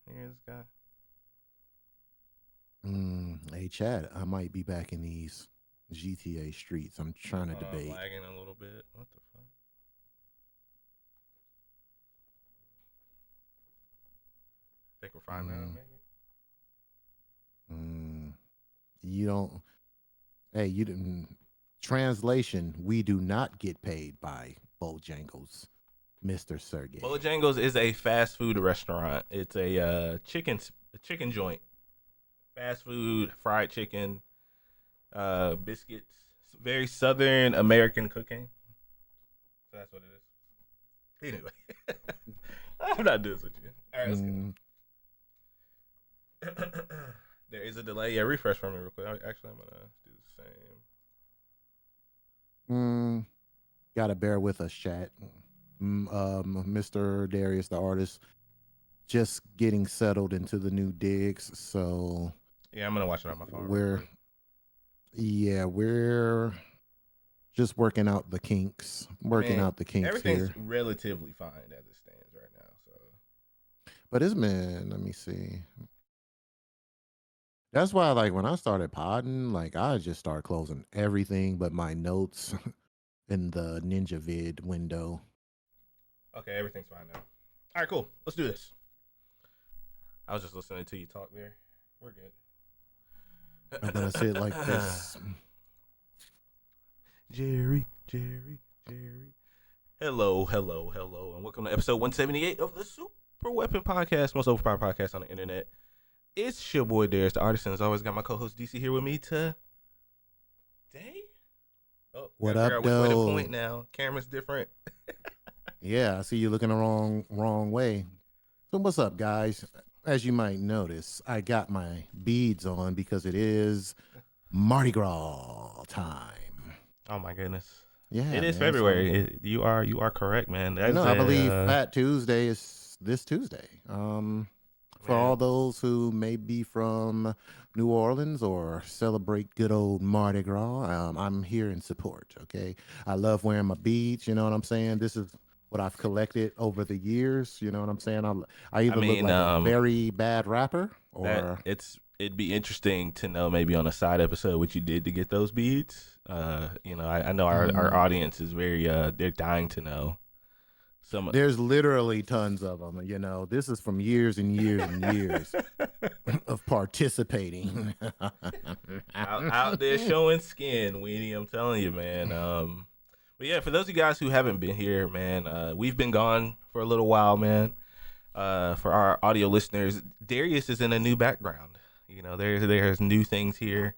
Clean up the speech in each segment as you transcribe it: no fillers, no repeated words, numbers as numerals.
Here's this guy. Hey, Chad, I might be back in these GTA streets. I'm trying to Hold on, debate. lagging a little bit. What the fuck? Think we're fine now, Mm, maybe. mm, you don't. Hey, you didn't. Translation: we do not get paid by Bojangles, Mister Sergey. Bojangles is a fast food restaurant. It's a chicken joint. Fast food, fried chicken, biscuits. Very Southern American cooking. So that's what it is. Anyway, I'm not doing this with you. All right, let's get Mm, it. There is a delay. Yeah, refresh for me real quick. Actually, I'm gonna do the same. mm, gotta bear with us, chat. Mr. Darius, the artist, just getting settled into the new digs, so Yeah, I'm gonna watch it on my phone real we're quick. yeah, we're just I working mean, out the kinks everything's here. relatively fine as it stands right now. So But it's been, let me see. That's why, like, when I started podding, like, I just started closing everything but my notes in the Ninja Vid window. okay, everything's fine now. All right, cool. Let's do this. I was just listening to you talk there. We're I'm gonna say it like good. this. Jerry, Jerry, Jerry. Hello, hello, hello, and welcome to episode 178 of the Super Weapon Podcast, most overpowered podcast on the internet. It's your boy Darius, the artist, and as always, got my co-host DC here with me today. Oh, What gotta figure up, out which way to point though? now. Camera's different. Yeah, I see you looking the wrong way. So what's up, guys? As you might notice, I got my beads on because it is Mardi Gras time. Oh my goodness, it Yeah, is man. So February. You are correct, man. you That's know, I believe a Fat Tuesday is this Tuesday. For man. all those who may be from New Orleans or celebrate good old Mardi Gras, I'm here in support. Okay, I love wearing my beads. You know what I'm saying? This is what I've collected over the years. You know what I'm saying? I I either look mean, like a very bad rapper that or it'd be interesting to know maybe on a side episode what you did to get those beads. I know our mm, audience is very they're dying to know some there's literally tons of them. You know, this is from years and years and years of participating. out there showing skin, Weenie. I'm telling you, man. But yeah, for those of you guys who haven't been here, man, we've been gone for a little while, man. For our audio listeners, Darius is in a new background. You know, there's new things here.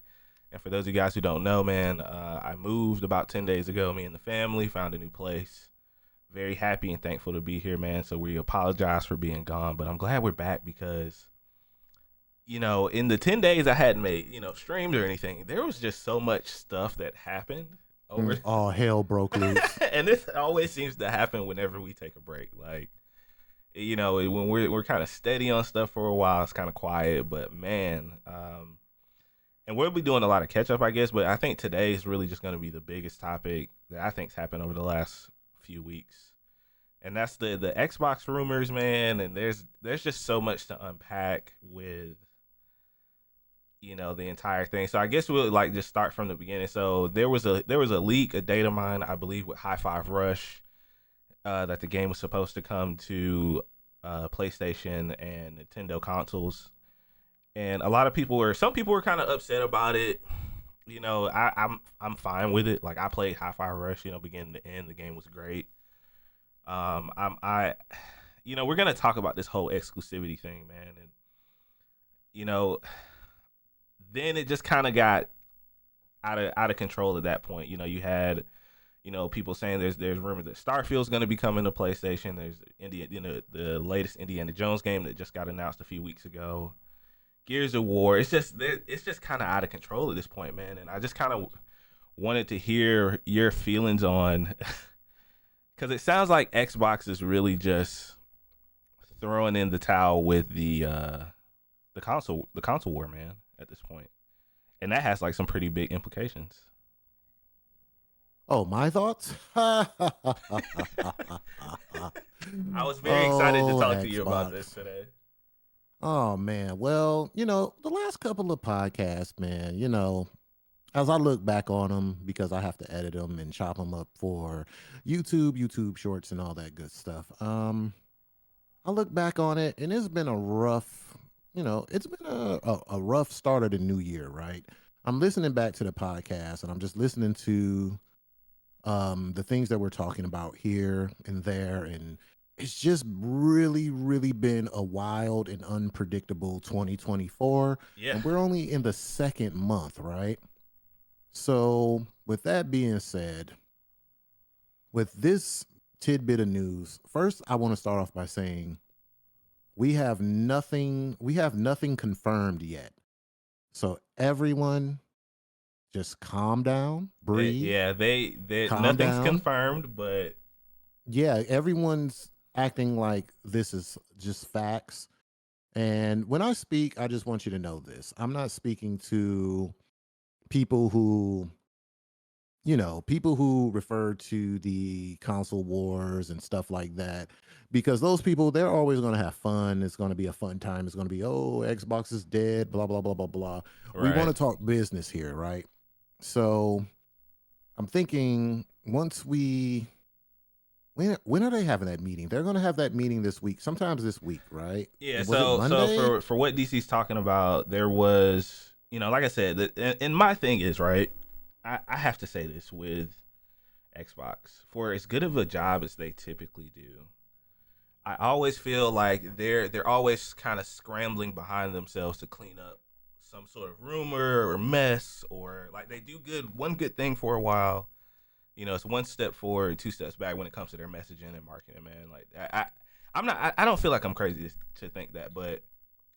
And for those of you guys who don't know, man, I moved about 10 days ago. Me and the family found a new place. Very happy and thankful to be here, man. So we apologize for being gone, but I'm glad we're back because in the 10 days I hadn't made, streamed or anything, there was just so much stuff that happened over. All hell broke loose. And this always seems to happen whenever we take a break. Like, when we're kind of steady on stuff for a while, it's kind of quiet, but man, and we'll be doing a lot of catch up, I guess, but I think today is really just going to be the biggest topic that I think's happened over the last few weeks. And that's the Xbox rumors, man, and there's just so much to unpack with the entire thing. So I guess we'll like just start from the beginning. So there was a leak, a data mine, I believe, with High Five Rush, that the game was supposed to come to PlayStation and Nintendo consoles. And some people were kind of upset about it. I'm fine with it. Like, I played High Five Rush, beginning to end. The game was great. I we're gonna talk about this whole exclusivity thing, man, and you know then it just kind of got out of control at that point. You had people saying there's rumors that Starfield's going to be coming to PlayStation. There's the latest Indiana Jones game that just got announced a few weeks ago. Gears of War. It's just kind of out of control at this point, man. And I just kind of wanted to hear your feelings on because it sounds like Xbox is really just throwing in the towel with the console war, man, at this point. And that has like some pretty big implications. Oh, my thoughts? Oh, I was very excited to talk to you about this Xbox. today. Oh man. Well, the last couple of podcasts, man, as I look back on them because I have to edit them and chop them up for YouTube shorts and all that good stuff. I look back on it and it's been a rough, it's been a rough start of the new year, right? I'm listening back to the podcast and I'm just listening to the things that we're talking about here and there, and it's just really really been a wild and unpredictable 2024, Yeah. and we're only in the second month, right? So with that being said, with this tidbit of news, first I want to start off by saying we have nothing confirmed yet. So everyone just calm down, breathe, Yeah, they calm nothing's down. confirmed, but Yeah, everyone's acting like this is just facts. And when I speak, I just want you to know this. I'm not speaking to people who, people who refer to the console wars and stuff like that, because those people, they're always going to have fun. It's going to be a fun time. It's going to be, oh, Xbox is dead, blah, blah, blah, blah, blah. We want right. to talk business here, right? So I'm thinking once we when are they having that meeting? They're going to have that meeting this week, sometimes this week, right? Yeah, Was it so Monday? for what DC's talking about, there was, like I said, and my thing is, right, I have to say this with Xbox, for as good of a job as they typically do, I always feel like they're always kind of scrambling behind themselves to clean up some sort of rumor or mess, or like they do one good thing for a while. It's one step forward, two steps back when it comes to their messaging and marketing, man. Like I'm not I don't feel like I'm crazy to think that, but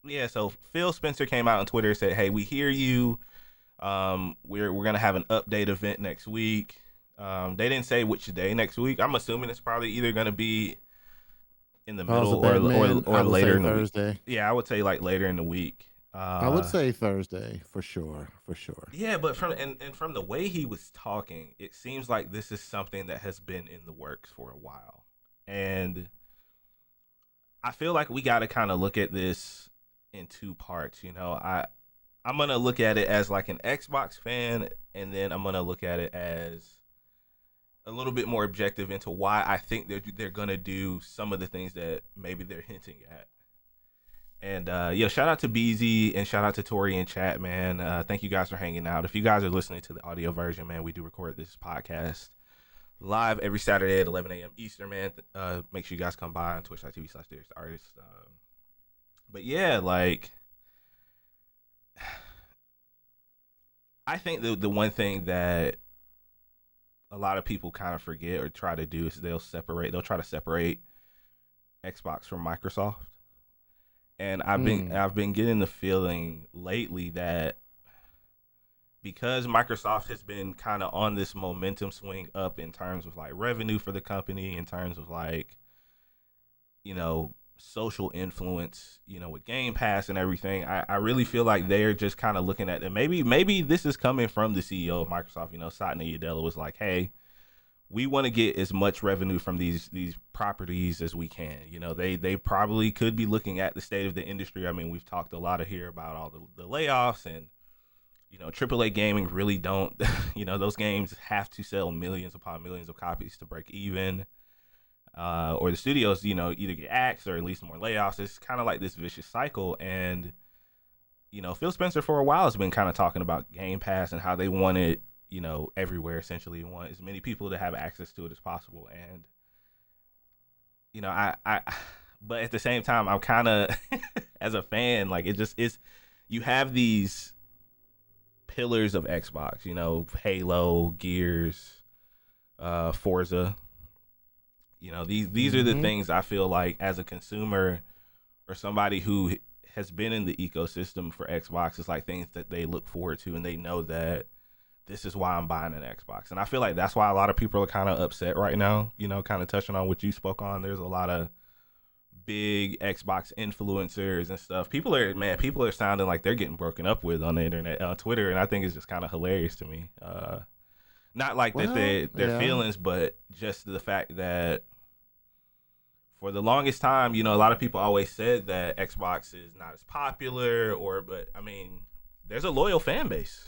yeah, so Phil Spencer came out on Twitter and said, "Hey, we hear you. We're gonna have an update event next week." They didn't say which day next week. I'm assuming it's probably either gonna be in the If I was middle a or betting man, I or would later say in the week. Thursday. Yeah, I would say like later in the week. I would say Thursday for sure, for sure. Yeah, but from the way he was talking, it seems like this is something that has been in the works for a while. And I feel like we got to kind of look at this in two parts, I'm going to look at it as like an Xbox fan, and then I'm going to look at it as a little bit more objective into why I think they're going to do some of the things that maybe they're hinting at. And shout out to BZ and shout out to Tori in chat, man. Thank you guys for hanging out. If you guys are listening to the audio version, man, we do record this podcast live every Saturday at 11 a.m. Eastern, man. Make sure you guys come by on twitch.tv/artist. But yeah, like I think the one thing that a lot of people kind of forget or try to do is they'll try to separate Xbox from Microsoft. And Hmm. I've been getting the feeling lately that because Microsoft has been kind of on this momentum swing up in terms of like revenue for the company, in terms of like, social influence, with Game Pass and everything, I really feel like they're just kind of looking at it. Maybe this is coming from the CEO of Microsoft, Satya Nadella was like, hey, we want to get as much revenue from these properties as we can. They probably could be looking at the state of the industry. I mean, we've talked a lot of here about all the layoffs, and AAA gaming really don't. Those games have to sell millions upon millions of copies to break even. Or the studios, either get axed or at least more layoffs. It's kind of like this vicious cycle. And Phil Spencer for a while has been kind of talking about Game Pass and how they want it, everywhere essentially. Want as many people to have access to it as possible. And I but at the same time, I'm kind of as a fan, like it's you have these pillars of Xbox, Halo, Gears, Forza. These are the Mm-hmm. things I feel like as a consumer or somebody who has been in the ecosystem for Xbox, it's like things that they look forward to and they know that this is why I'm buying an Xbox. And I feel like that's why a lot of people are kind of upset right now, kind of touching on what you spoke on. There's a lot of big Xbox influencers and stuff. People are sounding like they're getting broken up with on the internet, on Twitter, and I think it's just kind of hilarious to me. Not like that Well, their yeah. feelings, but just the fact that for the longest time, a lot of people always said that Xbox is not as popular, but I mean, there's a loyal fan base,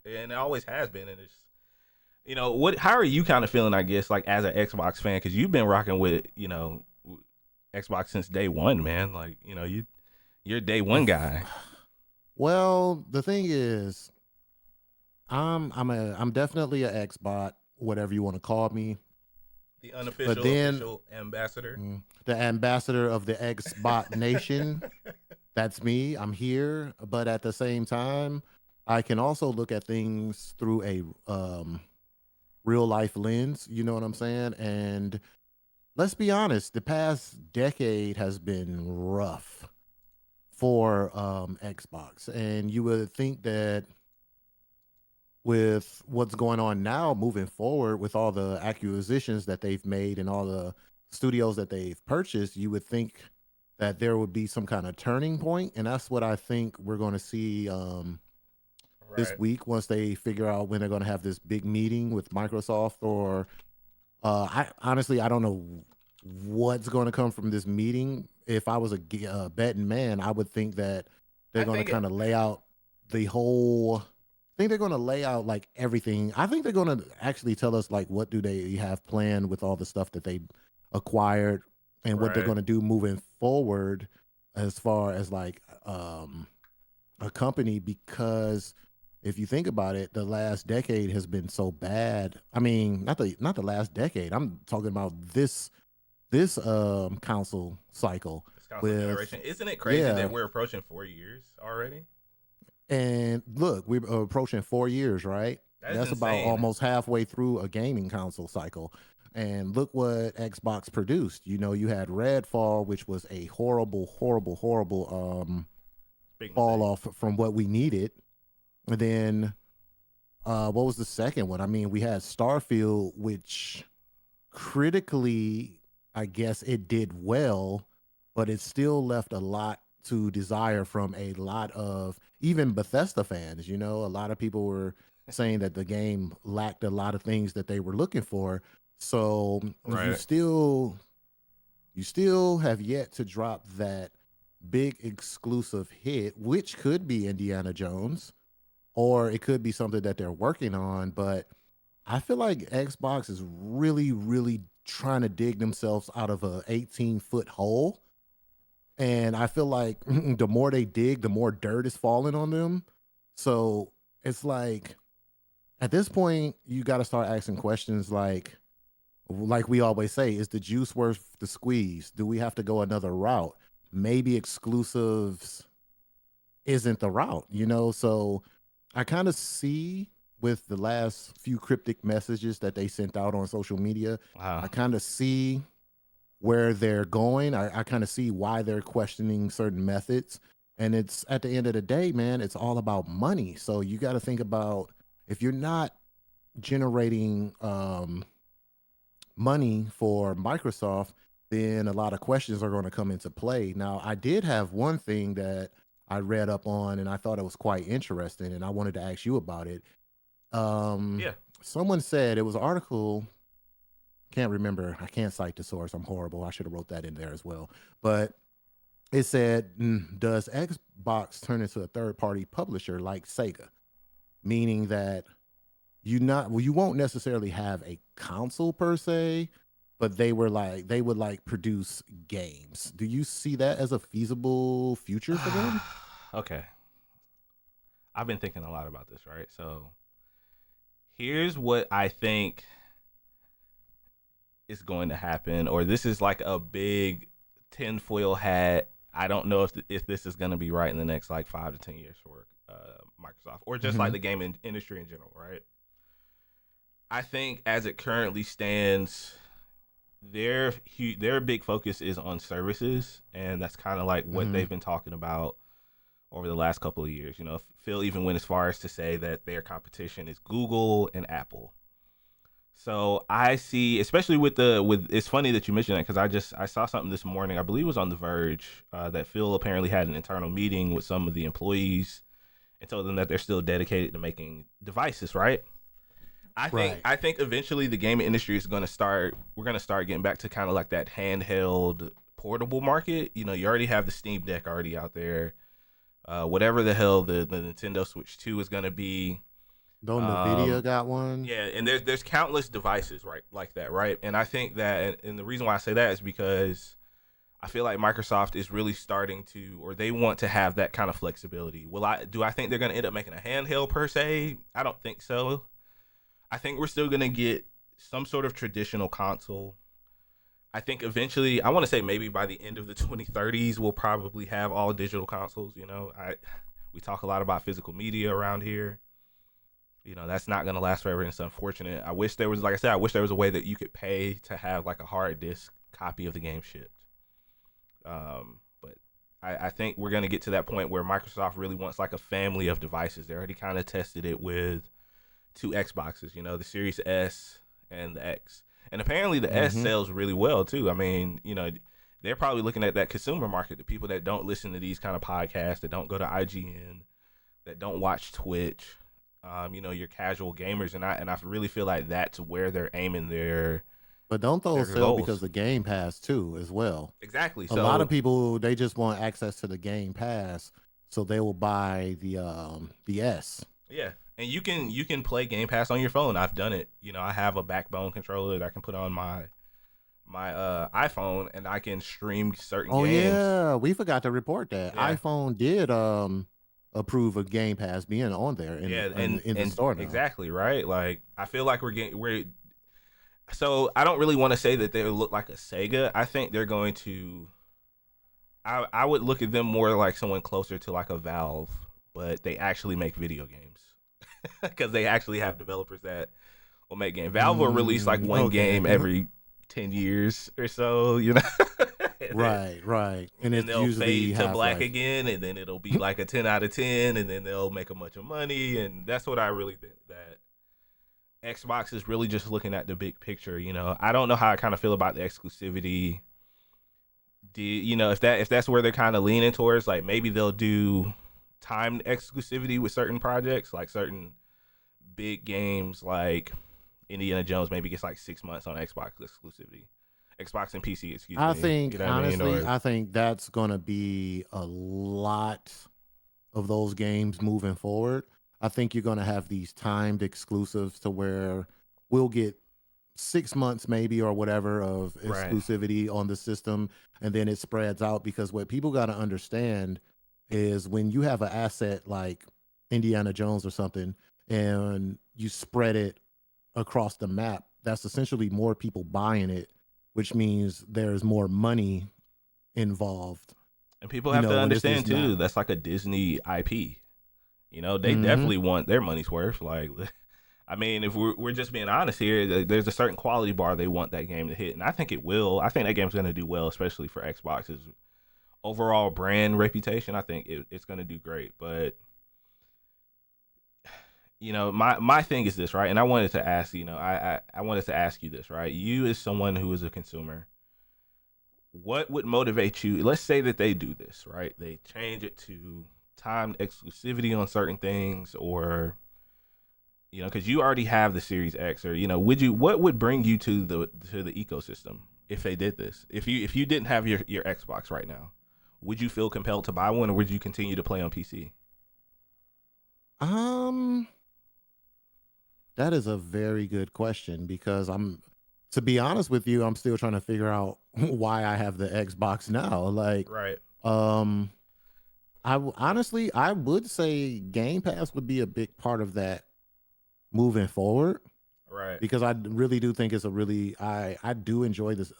and it always has been, and it's how are you kind of feeling, I guess, like as an Xbox fan, because you've been rocking with Xbox since day one, man. Like you're a day one guy. Well, the thing is, I'm definitely a Xbot, whatever you want to call me. The But unofficial, then official ambassador. the ambassador of the Xbot Nation, that's me. I'm here, but at the same time, I can also look at things through a real life lens. You know what I'm saying? And let's be honest, the past decade has been rough for Xbox, and you would think that with what's going on now moving forward with all the acquisitions that they've made and all the studios that they've purchased, you would think that there would be some kind of turning point, and that's what I think we're going to see this Right. week once they figure out when they're going to have this big meeting with Microsoft. Or I honestly, I don't know what's going to come from this meeting. If I was a betting man, I would think that they're I going to think it, kind of lay out the whole. I think they're going to lay out like everything. I think they're going to actually tell us like what do they have planned with all the stuff that they acquired and what they're right. going to do moving forward as far as like a company. Because if you think about it, the last decade has been so bad. I mean, not the last decade. I'm talking about this console cycle This console with, generation. Isn't it crazy yeah. that we're approaching 4 years already? And look, we're approaching 4 years, right? That is That's about insane. almost halfway through a gaming console cycle. And look what Xbox produced. You had Redfall, which was a horrible, horrible, horrible Big fall mistake. off from what we needed. And then what was the second one? I mean, we had Starfield, which critically, I guess it did well, but it still left a lot to desire from a lot of even Bethesda fans. A lot of people were saying that the game lacked a lot of things that they were looking for. So Right. you still have yet to drop that big exclusive hit, which could be Indiana Jones, or it could be something that they're working on. But I feel like Xbox is really, really trying to dig themselves out of a 18-foot hole. And I feel like the more they dig, the more dirt is falling on them. So it's like at this point, you got to start asking questions like we always say, is the juice worth the squeeze? Do we have to go another route? Maybe exclusives isn't the route. So I kind of see with the last few cryptic messages that they sent out on social media, Wow. I kind of see where they're going. I kind of see why they're questioning certain methods. And it's at the end of the day, man, it's all about money. So you got to think about if you're not generating money for Microsoft, then a lot of questions are going to come into play. Now, I did have one thing that I read up on and I thought it was quite interesting, and I wanted to ask you about it. Um, Yeah. Someone said it was an article. Can't remember. I can't cite the source. I'm horrible. I should have wrote that in there as well. But it said, does Xbox turn into a third party publisher like Sega? Meaning that you won't necessarily have a console per se, but they would like produce games. Do you see that as a feasible future for them? Okay. I've been thinking a lot about this, right? So here's what I think is going to happen, or this is like a big tinfoil hat. I don't know if this is going to be right in the next like 5 to 10 years for Microsoft, or just like Mm-hmm. the gaming industry in general, right? I think as it currently stands, their big focus is on services, and that's kind of like what Mm-hmm. they've been talking about over the last couple of years. Phil even went as far as to say that their competition is Google and Apple. So I see, especially with it's funny that you mentioned that, because I saw something this morning. I believe it was on The Verge, that Phil apparently had an internal meeting with some of the employees and told them that they're still dedicated to making devices, right? Right. I think eventually the gaming industry is going to start. We're going to start getting back to kind of like that handheld portable market. You know, you already have the Steam Deck already out there. Whatever the hell the Nintendo Switch 2 is going to be. Don't Nvidia Um, got one? yeah, and there's countless devices right like that, right? And I think that, and the reason why I say that is because I feel like Microsoft is really starting to, or they want to have that kind of flexibility. Do I think they're going to end up making a handheld per se? I don't think so. I think we're still going to get some sort of traditional console. I think eventually, I want to say maybe by the end of the 2030s, we'll probably have all digital consoles. You know, we talk a lot about physical media around here. You know, that's not going to last forever, and it's unfortunate. I wish there was, like I said, I wish there was a way that you could pay to have like a hard disk copy of the game shipped. But I think we're going to get to that point where Microsoft really wants like a family of devices. They already kind of tested it with two Xboxes, you know, the Series S and the X. And apparently the S Mm-hmm. sells really well too. I mean, you know, they're probably looking at that consumer market, the people that don't listen to these kind of podcasts, that don't go to IGN, that don't watch Twitch, you know, your casual gamers. And I really feel like that's where they're aiming But don't their those sell because goals. of Game Pass too, as well? Exactly. A lot So of people, they just want access to the Game Pass, so they will buy the S. yeah, and you can play Game Pass on your phone. I've done it. You know, I have a Backbone controller that I can put on my iPhone, and I can stream certain Oh games. yeah, we forgot to report that Yeah, iPhone did approve of Game Pass being on there yeah, in the and store now. exactly right. Like I feel like we're so I don't really want to say that they look like a Sega. I think they're going to. I would look at them more like someone closer to like a Valve, but they actually make video games because they actually have developers that will make games. Valve will release like one Okay. game every 10 years or so, you know. and then Right, right. and And then it's they'll usually fade to Half black Life. again, and then it'll be like a 10 out of 10, and then they'll make a bunch of money, and that's what I really think that Xbox is really just looking at the big picture. You know, I don't know how I kind of feel about the exclusivity. You know, if that's where they're kind of leaning towards, like maybe they'll do timed exclusivity with certain projects, like certain big games, like Indiana Jones maybe gets like 6 months on Xbox exclusivity, Xbox and PC, excuse I me. think You know what I mean? honestly, Or I think that's gonna be a lot of those games moving forward. I think you're gonna have these timed exclusives to where we'll get 6 months maybe or whatever of right, exclusivity on the system, and then it spreads out, because what people got to understand is when you have an asset like Indiana Jones or something and you spread it across the map, that's essentially more people buying it, which means there's more money involved, and people have to when it's this understand map. too. That's like a Disney IP. You know, they Hmm. definitely want their money's worth. Like, I mean, if we're just being honest here, there's a certain quality bar they want that game to hit, and I think it will. I think that game's going to do well, especially for Xbox's overall brand reputation. I think it's going to do great. But you know, my thing is this, right? And I wanted to ask, you know, I wanted to ask you this, right? You as someone who is a consumer, what would motivate you? Let's say that they do this, right? They change it to timed exclusivity on certain things, or you know, because you already have the Series X, or you know, what would bring you to the ecosystem if they did this? If you didn't have your Xbox right now, would you feel compelled to buy one, or would you continue to play on PC? um that is a very good question, because to be honest with you, I'm still trying to figure out why I have the Xbox now. Like, Right, um, honestly, I would say Game Pass would be a big part of that moving forward, right. because I really do think it's a really I do enjoy this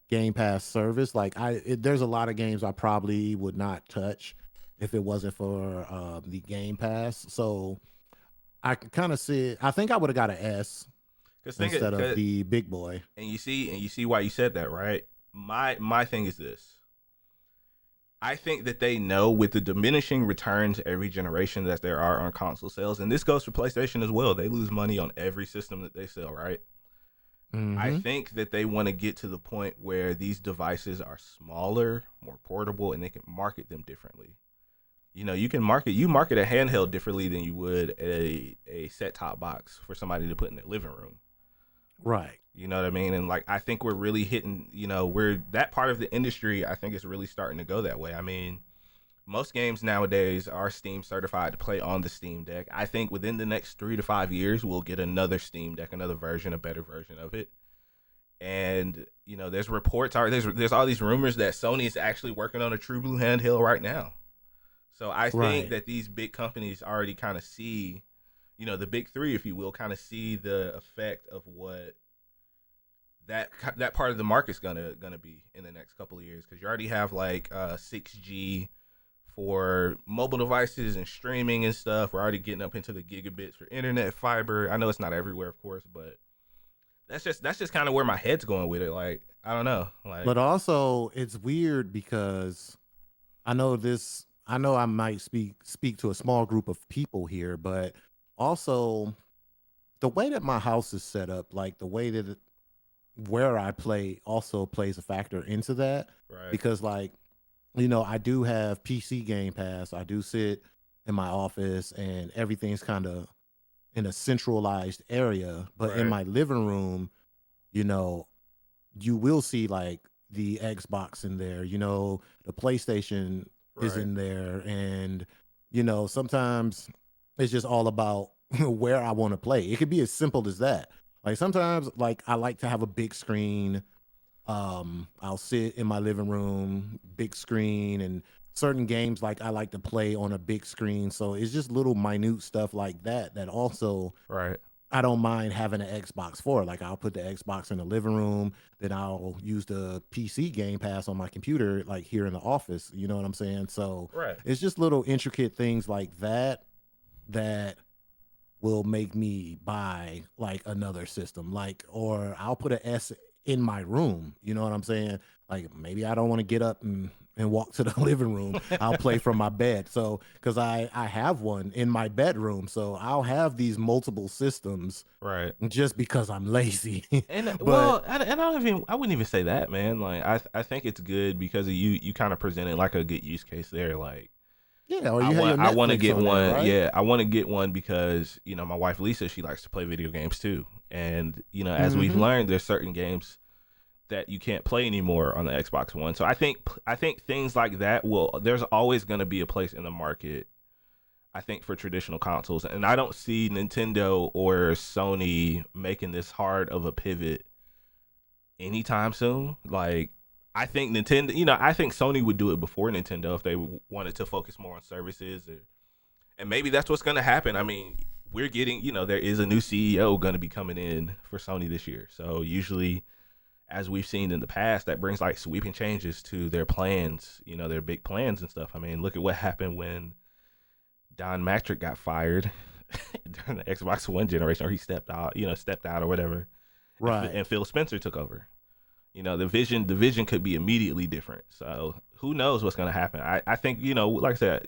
Game Pass service. Like, there's a lot of games I probably would not touch if it wasn't for the Game Pass. So I can kind of see. I think I would have got an S Because think it, instead of cause, the big boy. and you see why you said that, right? My thing is this. I think that they know with the diminishing returns every generation that there are on console sales, and this goes for PlayStation as well. They lose money on every system that they sell, right? I Hmm. think that they want to get to the point where these devices are smaller, more portable, and they can market them differently. you market a handheld differently than you would a set top box for somebody to put in their living room. Right. You know what I mean? And like I think we're really hitting, we're that part of the industry I think is really starting to go that way. I mean, most games nowadays are Steam certified to play on the Steam Deck. I think within the next 3 to 5 years we'll get another Steam Deck, another version, a better version of it. And there's reports, there's all these rumors that Sony is actually working on a True Blue handheld right now. So I think Right. that these big companies already kind of see, the big three, if you will, kind of see the effect of what that part of the market's gonna be in the next couple of years, because you already have like 6G for mobile devices and streaming and stuff. We're already getting up into the gigabits for internet fiber. I know it's not everywhere, of course, but that's just kind of where my head's going with it. Like I don't know, like But also, it's weird because I know I might speak to a small group of people here, but also the way that my house is set up, like the way that where I play also plays a factor into that, right, because like I do have PC Game Pass. I do sit in my office and everything's kind of in a centralized area, but in right, my living room, you know, you will see like the Xbox in there, the PlayStation is right, in there, and sometimes it's just all about where I want to play. It could be as simple as that. Like sometimes like I like to have a big screen. I'll sit in my living room, big screen, and certain games like I like to play on a big screen. So it's just little minute stuff like that that also right, I don't mind having an Xbox for. Like I'll put the Xbox in the living room, then I'll use the PC Game Pass on my computer, like here in the office. You know what I'm saying? So right. it's just little intricate things like that that will make me buy like another system. Like, or I'll put an S in my room. You know what I'm saying? Like maybe I don't want to get up and walk to the living room. I'll play from my bed. So because I have one in my bedroom. So I'll have these multiple systems Right. just because I'm lazy. And But well, I wouldn't even say that, man. Like I think it's good because of you kind of presented like a good use case there. Like yeah, or you have your I want to Netflix get on there, one. right? Yeah, I want to get one because my wife Lisa, she likes to play video games too. And as we've Mm-hmm. learned, there's certain games that you can't play anymore on the Xbox One. So I think things like that there's always going to be a place in the market, I think, for traditional consoles. And I don't see Nintendo or Sony making this hard of a pivot anytime soon. Like I think I think Sony would do it before Nintendo if they wanted to focus more on services, and maybe that's what's going to happen. I mean, we're getting, there is a new CEO going to be coming in for Sony this year. So usually, as we've seen in the past, that brings like sweeping changes to their plans, their big plans and stuff. I mean, look at what happened when Don Matrick got fired during the Xbox One generation, or he stepped out or whatever, Right. and Phil Spencer took over. The vision could be immediately different. So who knows what's going to happen? I think, like I said,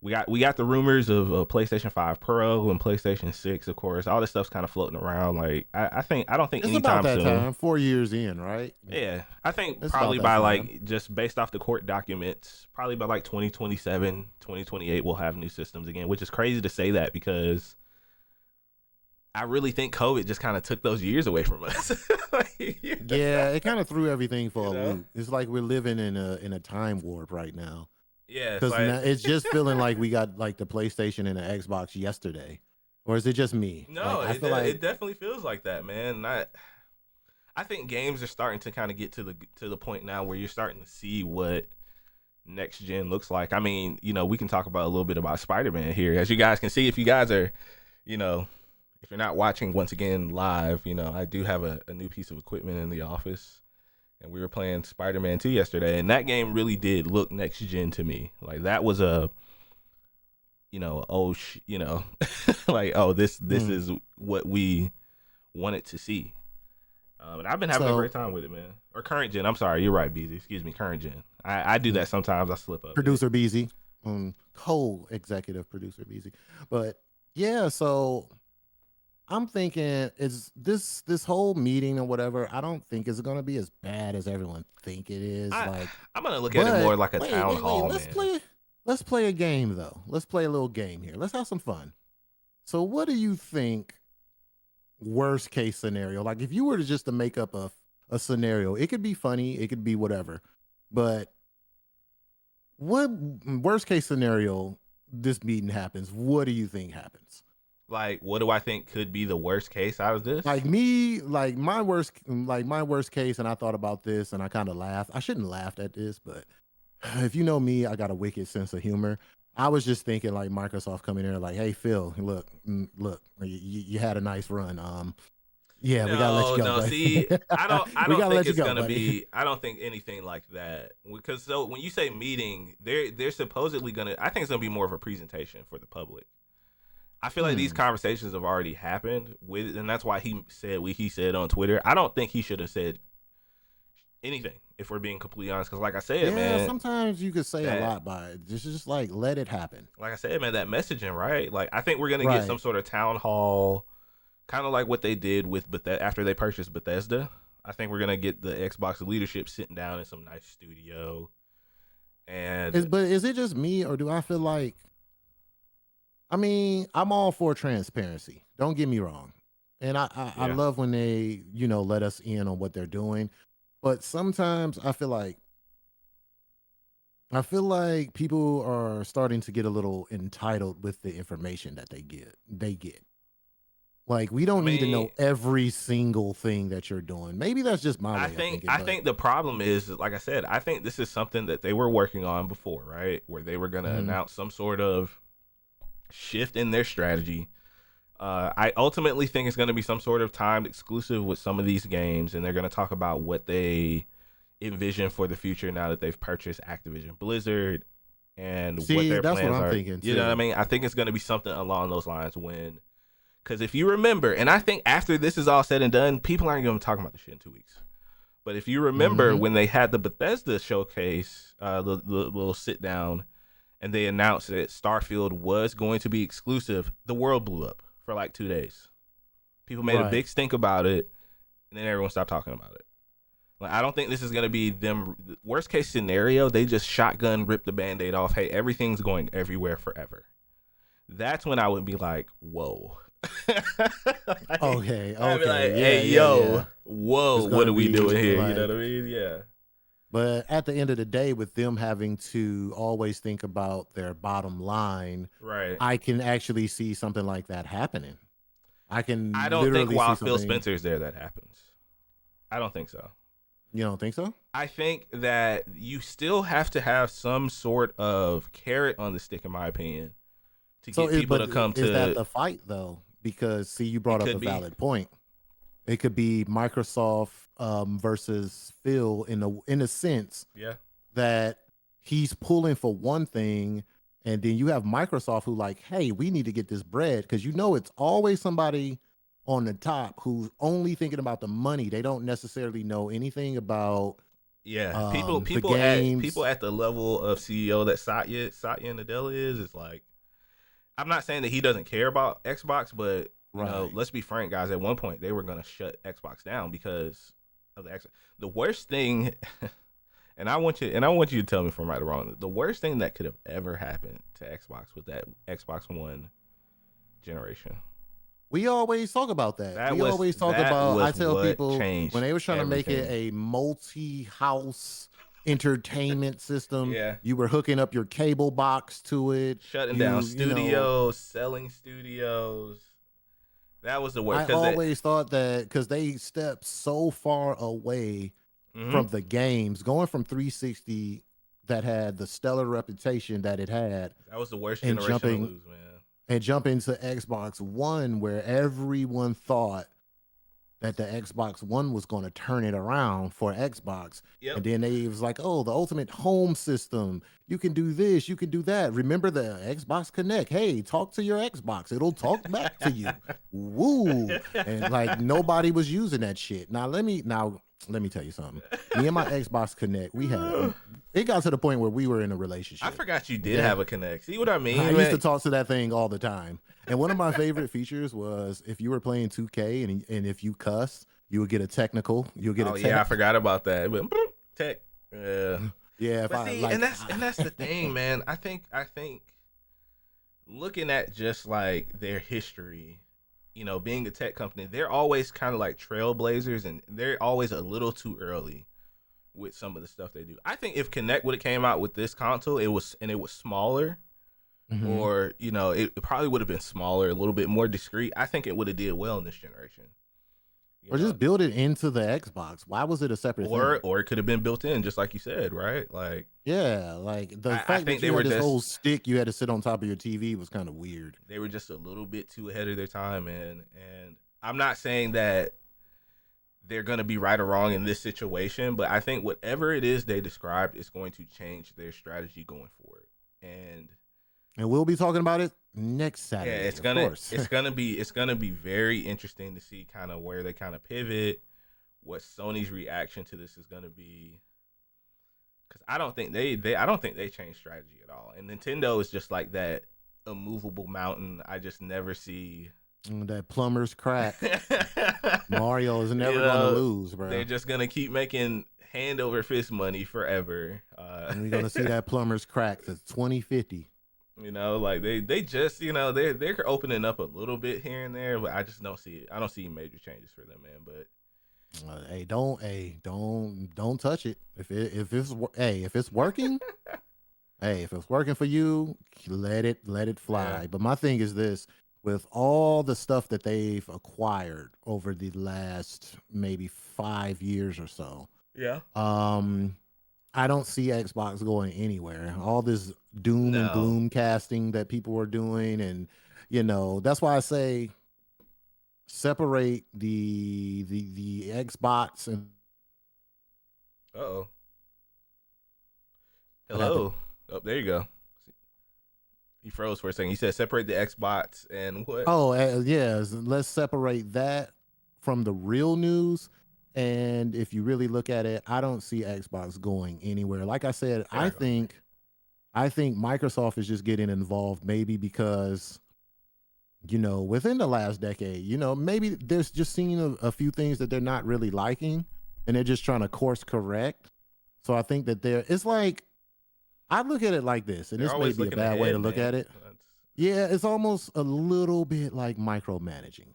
we got the rumors of PlayStation 5 Pro and PlayStation 6, of course. All this stuff's kind of floating around. Like I don't think It's about anytime that soon. time. 4 years in, right? Yeah, I think It's about probably that by time. like just based off the court documents, probably by like 2027, 2028, we'll have new systems again, which is crazy to say that because I really think COVID just kind of took those years away from us. Like, Yeah, it kind of threw everything for you a know? loop. It's like we're living in a time warp right now. Yeah, it's Because like now it's just feeling like we got like the PlayStation and the Xbox yesterday. Or is it just me? no, Like I it feel like it definitely feels like that, man. I think games are starting to kind of get to the point now where you're starting to see what next gen looks like. I mean, we can talk about a little bit about Spider-Man here. As you guys can see, if you guys are, you know, if you're not watching once again live, I do have a new piece of equipment in the office, and we were playing Spider-Man 2 yesterday, and that game really did look next gen to me. Like that was a, like, oh, this mm. is what we wanted to see. And I've been having a great So time with it, man. Or current gen. I'm sorry, you're right, BZ. Excuse me, current gen. I do mm, that sometimes. I slip up. Yeah. producer Beezy, co-executive producer Beezy. But yeah, so I'm thinking is this whole meeting or whatever, I don't think it's gonna be as bad as everyone think it is. I Like, I'm gonna look at it more but like a wait, town wait, wait, hall, let's man. play. Let's play a game though. Let's play a little game here. Let's have some fun. So, what do you think? Worst case scenario, like if you were to just to make up a scenario, it could be funny, it could be whatever, but what worst case scenario this meeting happens, what do you think happens? Like, what do I think could be the worst case out of this? Like me, like my worst case, and I thought about this and I kind of laughed. I shouldn't laugh at this, but if you know me, I got a wicked sense of humor. I was just thinking like Microsoft coming in there like, hey Phil, look, you had a nice run. Yeah, we gotta let you No, go, no. buddy. See, I We don't gotta think let you it's go, gonna buddy. be. I don't think anything like that. Because so when you say meeting, they're supposedly gonna. I think it's gonna be more of a presentation for the public. I feel like these Hmm. conversations have already happened with, and that's why he said what he said on Twitter. I don't think he should have said anything, if we're being completely honest. Because like I said, Yeah, man, sometimes you could say a that lot by it. Just like let it happen. like I said, man, that messaging, right? Like I think we're gonna get some Right. sort of town hall, kind of like what they did with after they purchased Bethesda. I think we're gonna get the Xbox leadership sitting down in some nice studio, and But is it just me or do I feel like I mean, I'm all for transparency. Don't get me wrong. And I yeah, love when they, let us in on what they're doing. But sometimes I feel like people are starting to get a little entitled with the information that they get. Like we I don't need to mean, know every single thing that you're doing. Maybe that's just my I way of think thinking, I but think the problem is, like I said, I think this is something that they were working on before, right? Where they were gonna mhm. announce some sort of shift in their strategy. I ultimately think it's going to be some sort of timed exclusive with some of these games, and they're going to talk about what they envision for the future now that they've purchased Activision Blizzard and what See, their that's what plans I'm are. thinking You know what I too. mean? I think it's going to be something along those lines because if you remember, and I think after this is all said and done, people aren't going to talk about the shit in 2 weeks. But if you remember Hmm. when they had the Bethesda showcase, the little sit down, and they announced that Starfield was going to be exclusive, the world blew up for like 2 days. People made a Right. big stink about it, and then everyone stopped talking about it. Like, I don't think this is going to be them. Worst case scenario, they just shotgun rip the band aid off. Hey, everything's going everywhere forever. That's when I would be like, whoa. like, Okay. I'd be Okay. like, hey, Yeah. Yeah. yo, Yeah. whoa, It's what gonna are we be doing here? You know what I like, mean? Yeah. but at the end of the day, with them having to always think about their bottom line, Right. I can actually see something like that happening. I I can don't think literally see while Phil something. Spencer's there, that happens. I don't think so. You don't think so? I think that you still have to have some sort of carrot on the stick, in my opinion, to So get is people but to come is that to. the fight though? Because see, you It brought up could a be, valid point. It could be Microsoft versus Phil in a sense yeah, that he's pulling for one thing, and then you have Microsoft who like, hey, we need to get this bread because it's always somebody on the top who's only thinking about the money. They don't necessarily know anything about yeah. People, the people games. at the level of CEO that Satya Nadella is like. I'm not saying that he doesn't care about Xbox, but Right. let's be frank, guys. At one point, they were gonna shut Xbox down because of the X. The worst thing, and I want you to tell me if I'm right or wrong. The worst thing that could have ever happened to Xbox was that Xbox One generation. We always talk about that. That We was always talk that about. I was tell what people when changed they were trying to make it everything. a multi-house entertainment system, Yeah, you were hooking up your cable box to it. shutting down You studios, selling studios. That was the worst I because it. always thought that because they stepped so far away Mm-hmm. from the games, going from 360 that had the stellar reputation that it had, That was the worst and generation to jumping lose, man. and jumping to Xbox One, where everyone thought that the Xbox One was going to turn it around for Xbox. Yep. And then they was like, oh, the ultimate home system. You can do this, you can do that. Remember the Xbox Connect? Hey, talk to your Xbox. It'll talk back to you. Woo. And like nobody was using that shit. Now let me tell you something. Me and my Xbox Connect, it got to the point where we were in a I relationship. forgot you did Okay. have a connect. See what I I mean, used to man? talk to that thing all the time. And one of my favorite features was if you were playing 2K and if you cussed, you would get a technical. You'll get a Oh yeah, I tech. forgot about that. But tech. Yeah. Yeah, if But I see, like, and that's the thing, man. I think looking at just like their history, being a tech company, they're always kind of like trailblazers, and they're always a little too early with some of the stuff they do. I think if Connect would have came out with this console, it was smaller, mhm. or it probably would have been smaller, a little bit more discreet. I think it would have did well in this generation. You Or know, just build it into the Xbox. Why was it a separate or thing? it could have been built in, just like you said, right? Like Yeah, like the I fact think that they you were had this just whole stick you had to sit on top of your TV was kind of weird. a little bit too ahead of their time, man. And I'm not saying that they're gonna be right or wrong in this situation, but I think whatever it is they described is going to change their strategy going forward. And And we'll be talking about it next yeah, Saturday, of course. it's gonna be very interesting to see kind of where they kind of pivot, what Sony's reaction to this is gonna be. Because I don't think they change strategy at all. And Nintendo is just like that immovable mountain. I just never see. That plumber's crack. Mario is you never gonna know, lose, they're bro. just gonna keep making hand over fist money forever. And we're gonna see that plumber's crack to 2050. Like they just they're opening up a little bit here and there, but I just don't see it. I don't see major changes for them, man. But Don't touch it. If it's working, if it's working for you, let it yeah, fly. But my thing is this: with all the stuff that they've acquired over the last maybe 5 years or so, yeah, um, I don't see Xbox going anywhere. All this doom and no, gloom casting that people are doing, and that's why I say separate the Xbox and oh, what happened. hello, oh, there you go. He froze for a second. He said separate the Xbox and what? Oh, yeah. Let's separate that from the real news. And if you really look at it, I don't see Xbox going anywhere. Like I said, They're not going. I think Microsoft is just getting involved, maybe because within the last decade, maybe there's just seen a few things that they're not really liking, and they're just trying to course correct. So I think that it's like I look at it like this, and They're this may always be a looking bad way to ahead, look man. at it. Yeah, it's almost a little bit like micromanaging.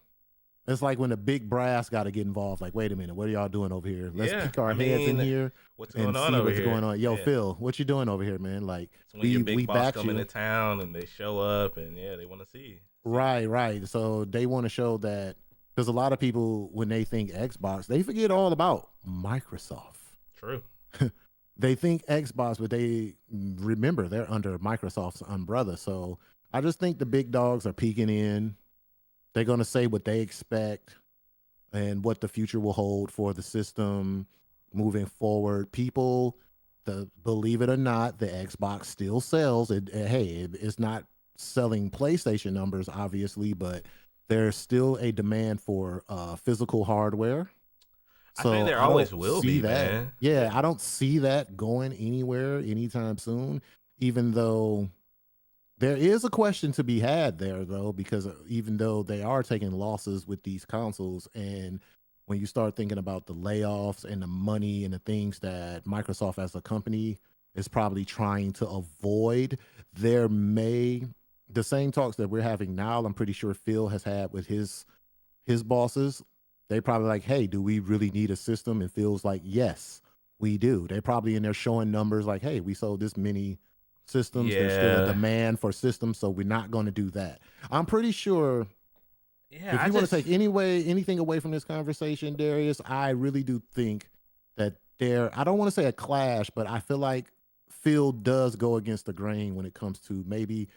It's like when the big brass got to get involved. Like, wait a minute, what are y'all doing over here? Let's Yeah, peek our I heads in mean, here what's and going on see over what's here? going on. Yo, Yeah, Phil, what you doing over here, man? Like, it's when your we big boss backed come into you. town and they show up, and yeah, they want to see. Right, right. So they want to show that because a lot of people, when they think Xbox, they forget all about Microsoft. True. They think Xbox, but they remember they're under Microsoft's umbrella. So I just think the big dogs are peeking in. They're going to say what they expect and what the future will hold for the system moving forward. People, believe it or not, the Xbox still sells. It's not selling PlayStation numbers, obviously, but there's still a demand for physical hardware. I think So there I don't always will see be, that. man. Yeah, I don't see that going anywhere anytime soon, even though there is a question to be had there, though, because even though they are taking losses with these consoles, and when you start thinking about the layoffs and the money and the things that Microsoft as a company is probably trying to avoid, there may the same talks that we're having now. I'm pretty sure Phil has had with his bosses. They probably like, hey, do we really need a system? And Phil's like, yes, we do. They're probably in there showing numbers like, hey, we sold this many systems. There's still a Yeah, demand for systems, so we're not going to do that. I'm pretty sure yeah. if you want to take anything away from this conversation, Darius, I really do think that I don't want to say a clash, but I feel like Phil does go against the grain when it comes to maybe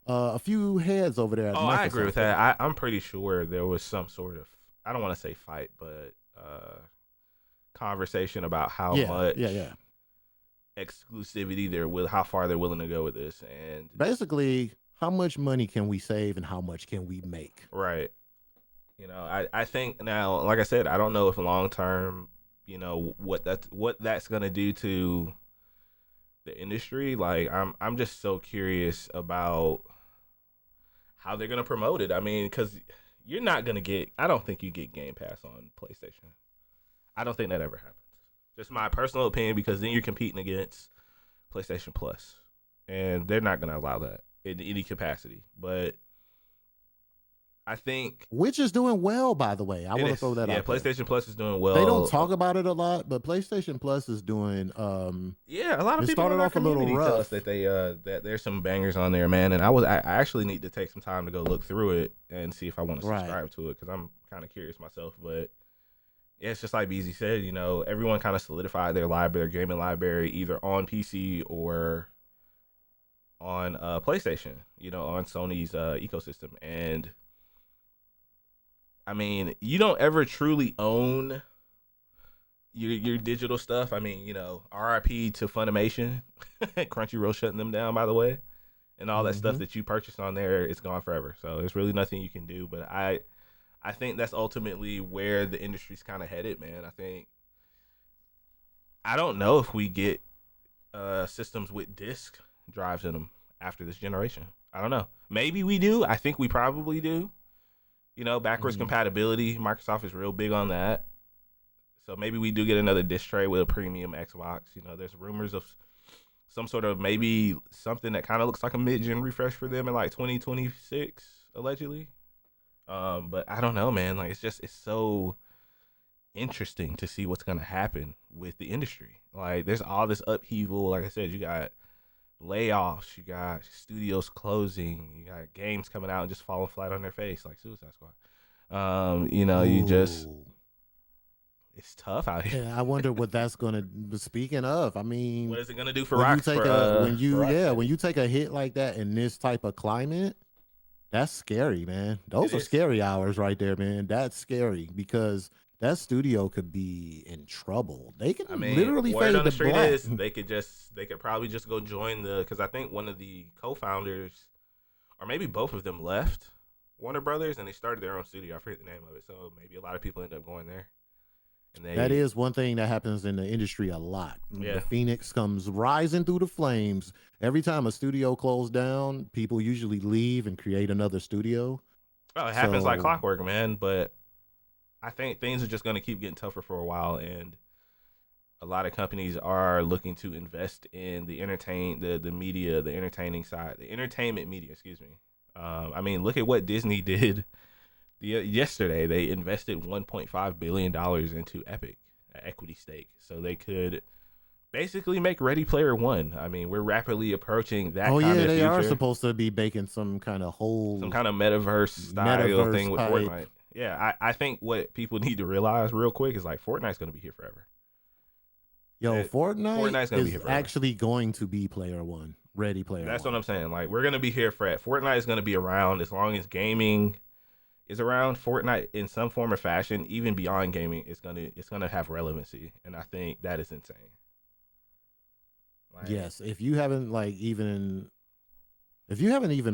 a few heads over there at Oh, I agree with Microsoft. that. I'm pretty sure there was some sort of, I don't want to say fight, but conversation about how Yeah, much yeah, yeah. exclusivity how far they're willing to go with this, and Basically, how much money can we save and how much can we make? right. I think now, like I said, I don't know if long term, what that's gonna do to the industry. Like I'm just so curious about how they're gonna promote it. I mean, because I don't think you get Game Pass on PlayStation. I don't think that ever happens. Just my personal opinion, because then you're competing against PlayStation Plus, and they're not going to allow that in any capacity. But I think Which is doing well, by the way. I want to throw that out there. PlayStation Plus is doing well. They don't talk about it a lot, but PlayStation Plus is doing. Yeah, a lot of it people started in our off a little community tell us rough. that that there's some bangers on there, man. And I actually need to take some time to go look through it and see if I want to subscribe to it, because I'm kind of curious myself. But yeah, it's just like BZ said, you know, everyone kind of solidified their gaming library either on PC or on PlayStation, you know, on Sony's ecosystem. And I mean, you don't ever truly own your digital stuff. I mean, you know, RIP to Funimation, Crunchyroll shutting them down, by the way, and all that stuff that you purchase on there is gone forever. So there's really nothing you can do. But I think that's ultimately where the industry's kind of headed, man. I don't know if we get systems with disk drives in them after this generation. I don't know. Maybe we do. I think we probably do. You know, backwards compatibility. Microsoft is real big on that. So maybe we do get another disc tray with a premium Xbox. You know, there's rumors of some sort of maybe something that kind of looks like a mid-gen refresh for them in like 2026, allegedly. But I don't know, man. Like, it's so interesting to see what's going to happen with the industry. Like, there's all this upheaval. Like I said, you got layoffs, you got studios closing, you got games coming out and just falling flat on their face like Suicide Squad. You know, it's tough out here. Yeah, I wonder what that's gonna. Speaking of, I mean, what is it gonna do for when Rockstar? when you take a hit like that in this type of climate, that's scary, man. Those It are is. scary hours right there, man. That's scary because that studio could be in trouble. They can literally word fade on the to street black. is they could probably just go join because I think one of the co-founders, or maybe both of them, left Warner Brothers and they started their own studio. I forget the name of it, so maybe a lot of people end up going there. And That is one thing that happens in the industry a lot. Yeah. The phoenix comes rising through the flames. Every time a studio closed down, people usually leave and create another studio. Oh, it happens like clockwork, man. But I think things are just going to keep getting tougher for a while, and a lot of companies are looking to invest in the media, the entertaining side, the entertainment media. Excuse me. I mean, look at what Disney did yesterday. They invested $1.5 billion into Epic, an equity stake, so they could basically make Ready Player One. I mean, we're rapidly approaching that. Oh kind yeah, of they future. are supposed to be baking some kind of metaverse style thing with type. Fortnite. Yeah, I think what people need to realize real quick is like Fortnite's going to be here forever. Yo, Fortnite's gonna be is here actually going to be Player One, Ready Player That's One. what I'm saying. Like, we're gonna be here for it. Fortnite is gonna be around as long as gaming is around. Fortnite in some form or fashion, even beyond gaming, it's gonna have relevancy, and I think that is insane. Like, yes, if you haven't even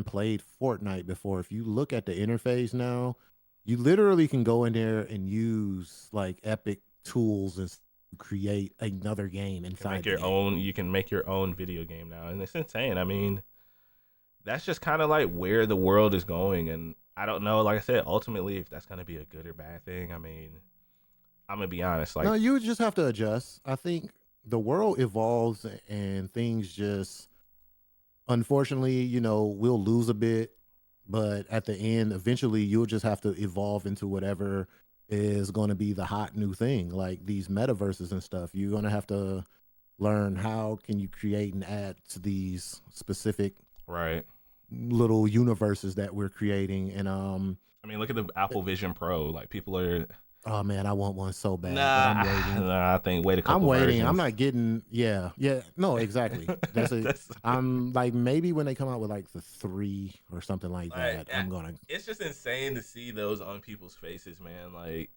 played Fortnite before, if you look at the interface now, you literally can go in there and use like Epic tools and create another game inside. You can make your own video game now, and it's insane. I mean, that's just kind of like where the world is going, and I don't know. Like I said, ultimately, if that's gonna be a good or bad thing, I mean, I'm gonna be honest. Like, no, you just have to adjust. I think the world evolves, and things just, unfortunately, you know, we'll lose a bit, but at the end, eventually, you'll just have to evolve into whatever is going to be the hot new thing, like these metaverses and stuff. You're going to have to learn how can you create and add to these specific little universes that we're creating. And I mean, look at the Apple Vision Pro. Like, people are, oh man, I want one so bad. Nah, but I'm waiting. Nah, I think wait a couple. I'm waiting. Versions. I'm not getting. Yeah. No, exactly. I'm like, maybe when they come out with like the 3 or something like that, I'm gonna. It's just insane to see those on people's faces, man. Like,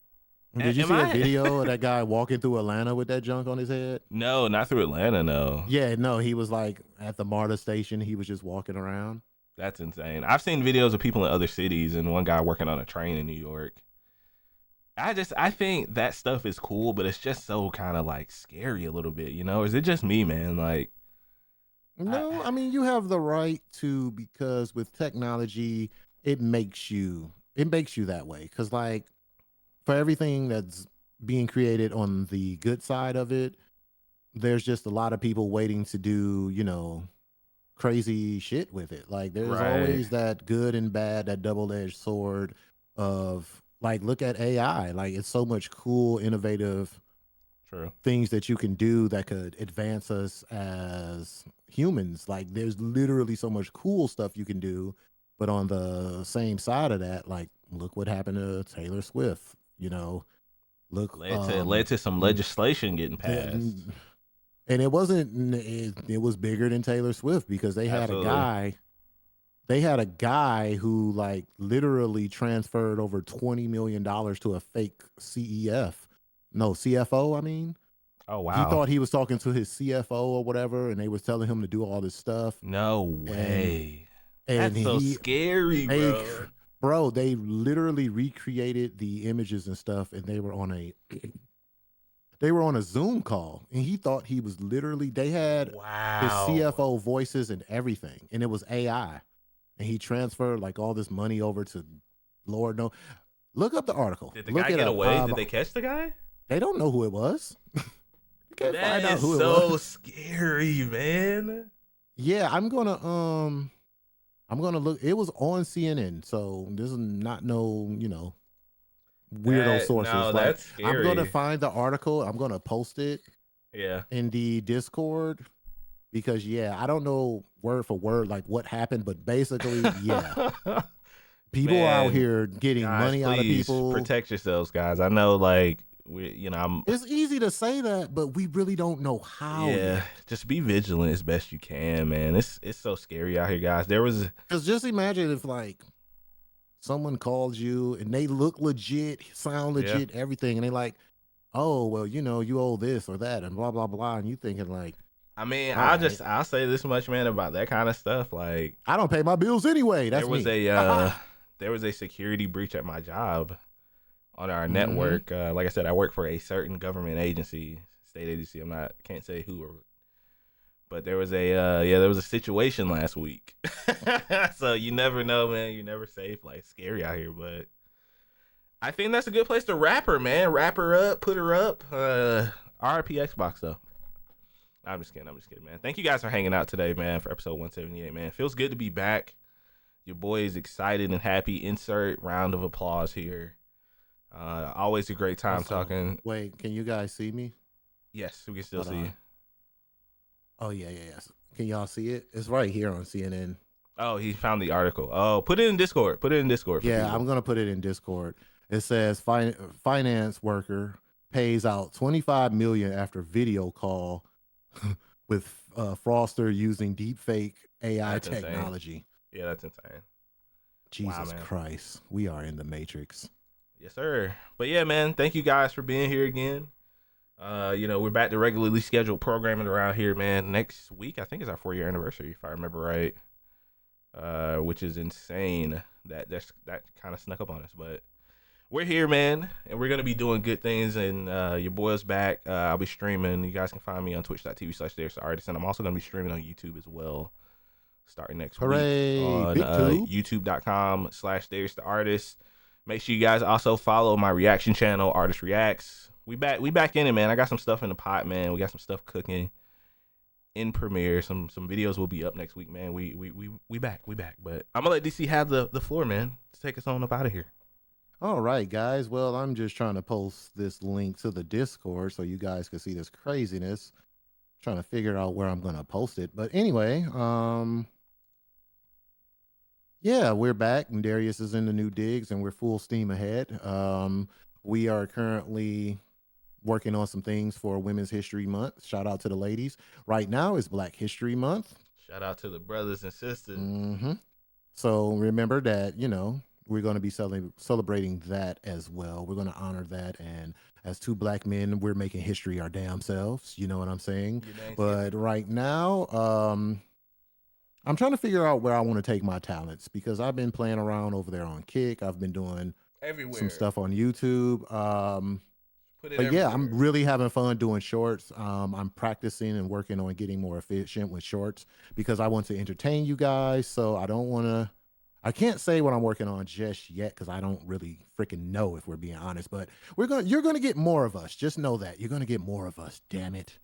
did you see a video of that guy walking through Atlanta with that junk on his head? No, not through Atlanta. No. Yeah, no. He was like at the MARTA station. He was just walking around. That's insane. I've seen videos of people in other cities, and one guy working on a train in New York. I think that stuff is cool, but it's just so kind of like scary a little bit, you know? Is it just me, man? Like, no, I mean, you have the right to, because with technology, it makes you that way. Cause like for everything that's being created on the good side of it, there's just a lot of people waiting to do, crazy shit with it. Like there's Right. always that good and bad, that double-edged sword of like look at AI. Like it's so much cool, innovative True. things that you can do that could advance us as humans. Like there's literally so much cool stuff you can do. But on the same side of that, like look what happened to Taylor Swift, look Led to some legislation getting the, passed. and it wasn't it was bigger than Taylor Swift because Absolutely. they had a guy who like literally transferred over $20 million to a fake CFO, I mean. Oh He wow. thought he was talking to his CFO or whatever, and they was telling him to do all this stuff. No And way. and That's so he scary, they bro. bro, they literally recreated the images and stuff, and they were on a Zoom call, and he thought he was literally they had his Wow. CFO voices and everything, and it was AI. And he transferred like all this money over to Lord no. Look up the article. Did the Look guy it get up. away? Did they catch the guy? They don't know who it was. You can't That find out is who it so was. scary, man. Yeah, I'm gonna look. It was on CNN, so this is not no, weirdo That sources. no, Like that's I'm gonna scary. find the article. I'm gonna post it Yeah. in the Discord because yeah, I don't know word for word like what happened, but basically, yeah, people are out Man, here getting guys, money out of please people. protect yourselves, guys. I know, like I'm. It's easy to say that, but we really don't know how Yeah, yet. just be vigilant as best you can, man. It's so scary out here, guys. There was Because just imagine if like someone calls you and they look legit, sound yeah. legit, everything, and they like, oh well, you owe this or that, and blah blah blah, and you thinking like, I mean, all right, I'll say this much, man, about that kind of stuff. Like I don't pay my bills anyway. there That's was me. a Ha there was a security breach at my job on our Mm-hmm. network. Like I said, I work for a certain government agency, state agency. Can't say who or, but there was there was a situation last week. So you never know, man. You're never safe. Like scary out here, but I think that's a good place to wrap her, man. Wrap her up, put her up. RIP Xbox though. I'm just kidding. I'm just kidding, man. Thank you guys for hanging out today, man, for episode 178, man. Feels good to be back. Your boy is excited and happy. Insert round of applause here. Always a great time Also, talking. wait, can you guys see me? Yes, we can still Hold see you. on. Oh yeah, yeah, yes. Can y'all see it? It's right here on CNN. Oh, he found the article. Oh, put it in Discord. Put it in Discord for Yeah, people. I'm gonna put it in Discord. It says finance worker pays out 25 million after video call with Froster using deepfake AI That's insane. technology. Yeah, that's insane. Wow, Jesus man. Christ, we are in the Matrix. Yes, sir. But yeah, man, thank you guys for being here again. We're back to regularly scheduled programming around here, man. Next week, I think is our 4-year anniversary, if I remember right. Which is insane. That kind of snuck up on us, but we're here, man, and we're gonna be doing good things. And your boy's back. I'll be streaming. You guys can find me on twitch.tv/there's and I'm also gonna be streaming on YouTube as well, starting next week Hooray, on Big Tube. youtube.com/there's. Make sure you guys also follow my reaction channel, Artist Reacts. We back in it, man. I got some stuff in the pot, man. We got some stuff cooking in Premiere. Some videos will be up next week, man. We back. But I'm gonna let DC have the floor, man, to take us on up out of here. All right, guys. Well, I'm just trying to post this link to the Discord so you guys can see this craziness. Trying to figure out where I'm gonna post it. But anyway, yeah, we're back, and Darius is in the new digs, and we're full steam ahead. We are currently working on some things for Women's History Month. Shout out to the ladies. Right now is Black History Month. Shout out to the brothers and sisters. Mm-hmm. So remember that, we're going to be celebrating that as well. We're going to honor that. And as two Black men, we're making history our damn selves. You know what I'm saying? But right now, I'm trying to figure out where I want to take my talents because I've been playing around over there on Kick. I've been doing Everywhere. some stuff on YouTube. Put it But yeah, everywhere. I'm really having fun doing shorts. I'm practicing and working on getting more efficient with shorts because I want to entertain you guys. So I don't want to I can't say what I'm working on just yet because I don't really freaking know if we're being honest. But you're gonna get more of us. Just know that you're gonna get more of us. Damn it,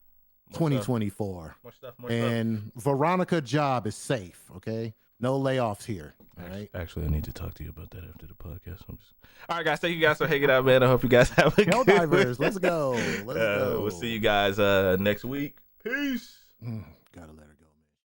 More 2024. More stuff. More And Veronica job is safe. Okay, no layoffs here. All right. Actually, I need to talk to you about that after the podcast. All right, guys. Thank you guys for hanging out, man. I hope you guys have a good Helldivers, let's go. Let's go. We'll see you guys next week. Peace.